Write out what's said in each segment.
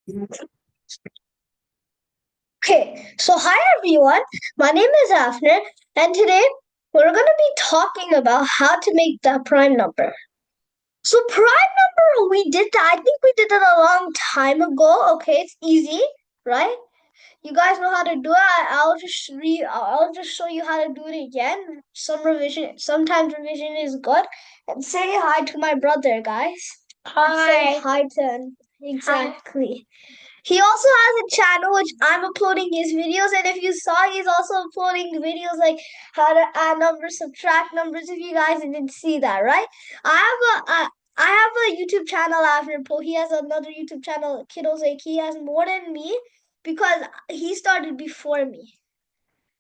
Okay, so hi everyone. My name is Afner, and today we're going to be talking about how to make the prime number. So, prime number, we did that. I think we did it a long time ago. Okay, it's easy, right? You guys know how to do it. I'll just show you how to do it again. Sometimes revision is good. And say hi to my brother, guys. Say Hi. hi to him. Exactly. He also has a channel which I'm uploading his videos, and if you saw, he's also uploading videos like how to add numbers, subtract numbers. If you guys didn't see that, right? I have a YouTube channel after Poe. He has another YouTube channel, Kiddos-AK. He has more than me because he started before me.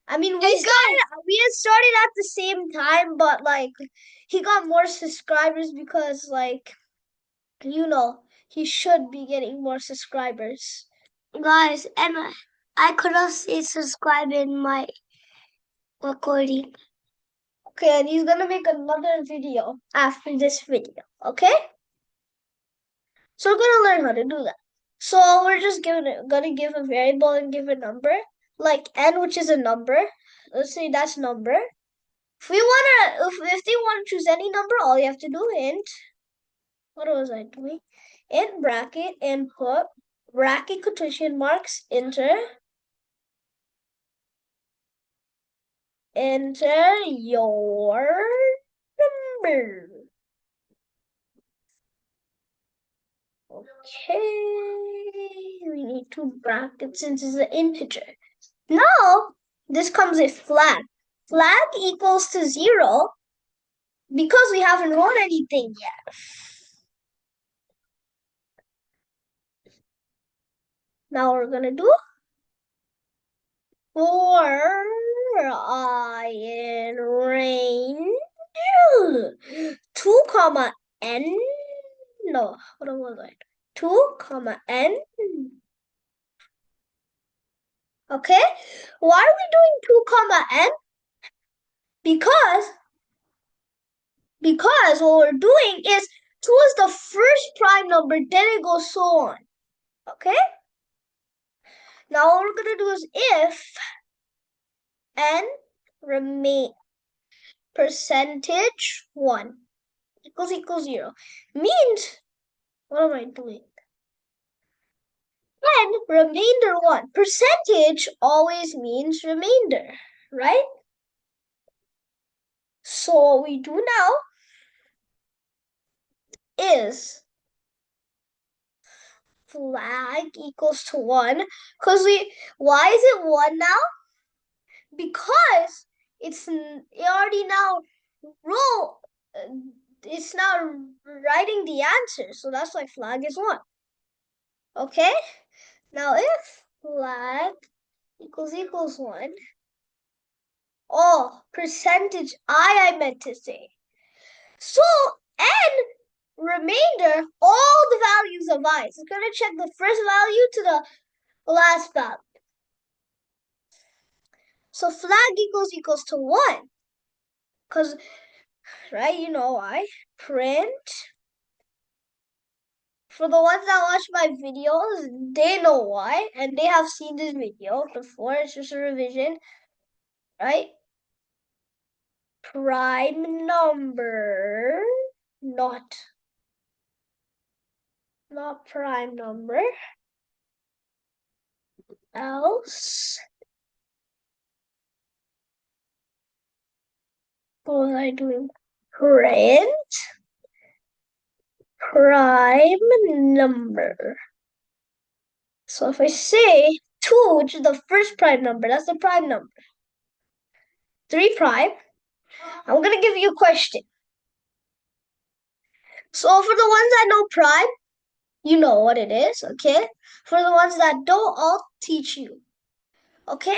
I mean, we had started at the same time, but like he got more subscribers because he should be getting more subscribers. Guys, and I could have said subscribe in my recording. Okay, and he's gonna make another video after this video, okay? So we're gonna learn how to do that. So we're just gonna give a variable and give a number, like n, which is a number. Let's say that's number. If they wanna choose any number, all you have to do int. What was I doing? Int bracket input bracket quotation marks enter. Enter your number. Okay, we need two brackets since it's an integer. Now, this comes with flag. Flag equals to 0 because we haven't wrote anything yet. Now we're gonna do for I in range 2 comma n. No, what was I? 2 comma n. Okay, why are we doing 2 comma n? Because what we're doing is 2 is the first prime number, then it goes so on. Okay? Now what we're gonna do is if n remain percentage 1 equals 0 means, what am I doing? N remainder 1. Percentage always means remainder, right? So what we do now is flag equals to 1 because why is it 1 now? Because it already now roll it's now writing the answer, so that's why flag is 1. Okay, now if flag equals 1, percentage I meant to say, so n remainder all the values of I, so it's going to check the first value to the last value. So flag equals to 1 because, right, you know why. Print. For the ones that watch my videos, they know why, and they have seen this video before. It's just a revision, right? Prime number, not prime number, else. What was I doing? Print prime number. So if I say 2, which is the first prime number, that's the prime number. 3 prime. I'm going to give you a question. So for the ones that know prime, you know what it is, okay? For the ones that don't, I'll teach you, okay?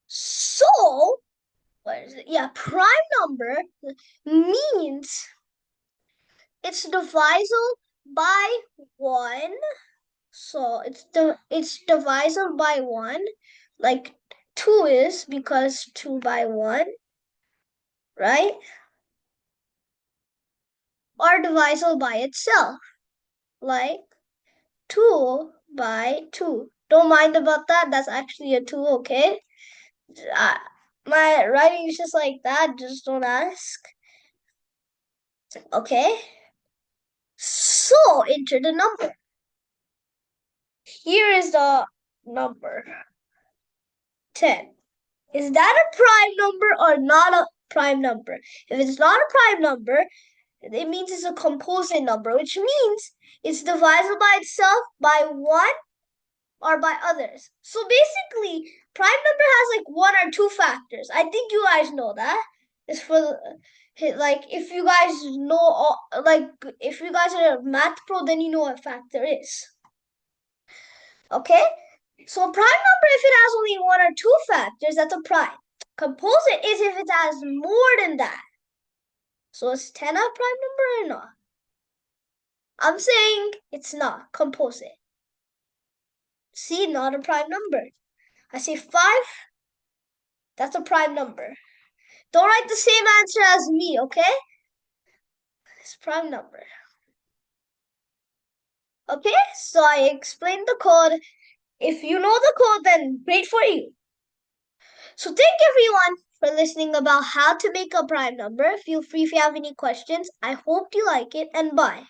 So, what is it? Yeah, prime number means it's divisible by 1. So it's divisible by 1, like 2 is, because 2 by 1, right? Or divisible by itself, like 2 by 2. Don't mind about that. That's actually a 2, okay? My writing is just like that. Just don't ask. Okay? So, enter the number. Here is the number. 10. Is that a prime number or not a prime number? If it's not a prime number, it means it's a composite number, which means it's divisible by itself, by 1, or by others. So basically, prime number has like 1 or 2 factors. I think you guys know that. It's for like if you guys know like if you guys are a math pro, then you know what factor is. Okay? So a prime number, if it has only 1 or 2 factors, that's a prime. Composite is if it has more than that. So is 10 a prime number or not? I'm saying it's not composite. See, not a prime number. I say 5, that's a prime number. Don't write the same answer as me, okay? It's prime number. Okay, so I explained the code. If you know the code, then great for you. So thank everyone for listening about how to make a prime number. Feel free if you have any questions. I hope you like it, and bye.